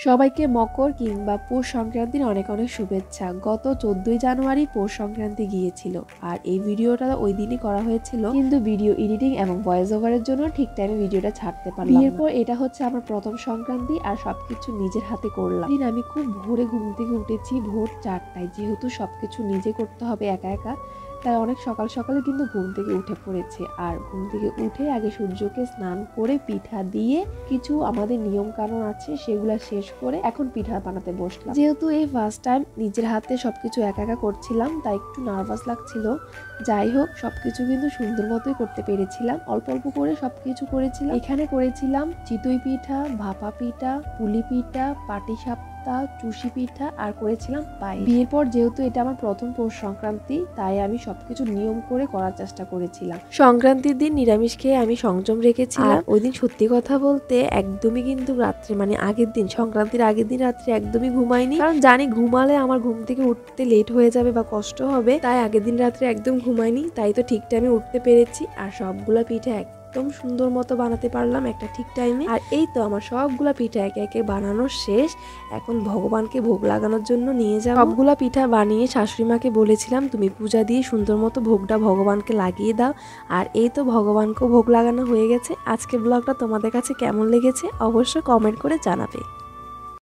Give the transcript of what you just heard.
সবাইকে মকর কিংবা পৌষ সংক্রান্তির অনেক অনেক শুভেচ্ছা। গত 14ই জানুয়ারি পৌষ সংক্রান্তি গিয়েছিল আর এই ভিডিওটা ওই দিনই করা হয়েছিল, কিন্তু ভিডিও এডিটিং এবং ভয়েস ওভারের জন্য ঠিক টাইমে ভিডিওটা ছাড়তে পারলাম না। এরপর এটা হচ্ছে আমার প্রথম সংক্রান্তি আর সবকিছু নিজের হাতে করলাম। দিন আমি খুব ভোরে ঘুম থেকে উঠেছি, ভোর 4টায়, যেহেতু সবকিছু নিজে করতে হবে একা একা, তাই অনেক সকাল সকালে কিন্তু ঘুম থেকে উঠে পড়েছে। আর ঘুম থেকে উঠে আগে সূর্যকে স্নান করে পিঠা দিয়ে কিছু আমাদের নিয়ম কানুন আছে সেগুলা শেষ করে এখন পিঠা বানাতে বসলাম। যেহেতু এই ফার্স্ট টাইম নিজের হাতে সবকিছু একা একা করছিলাম তাই একটু নার্ভাস লাগছিল। যাই হোক, সবকিছু কিন্তু সুন্দর মতোই করতে পেরেছিলাম। অল্প অল্প করে সবকিছু করেছিলাম। এখানে করেছিলাম চিতই পিঠা, ভাপা পিঠা, পুলি পিঠা, পাটিসাপটা, চুষি পিঠা আর করেছিলাম পায়েস। বিয়ের পর যেহেতু এটা আমার প্রথম পৌষ সংক্রান্তি তাই আমি সবকিছু নিয়ম করে করার চেষ্টা করেছিলাম। সংক্রান্তির দিন নিরামিষ খেয়ে আমি সংযম রেখেছিলাম। ওই দিন সত্যি কথা বলতে একদমই কিন্তু রাত্রে, মানে আগের দিন, সংক্রান্তির আগের দিন রাত্রে একদমই ঘুমাইনি, কারণ জানি ঘুমালে আমার ঘুম থেকে উঠতে লেট হয়ে যাবে বা কষ্ট হবে, তাই আগের দিন রাত্রে একদম ঘুমাইনি। তাই তো ঠিক টাইমে উঠতে পেরেছি আর সবগুলা পিঠা একদম সুন্দর মতো বানাতে পারলাম একটা ঠিক টাইমে। আর এই তো আমার সবগুলা পিঠা একে একে বানানো শেষ। এখন ভগবানকে ভোগ লাগানোর জন্য নিয়ে যাব। সবগুলা পিঠা বানিয়ে শাশুড়ি মাকে বলেছিলাম তুমি পূজা দিয়ে সুন্দর মতো ভোগটা ভগবানকে লাগিয়ে দাও। আর এই তো ভগবানকেও ভোগ লাগানো হয়ে গেছে। আজকে ব্লগটা তোমাদের কাছে কেমন লেগেছে অবশ্যই কমেন্ট করে জানাবে।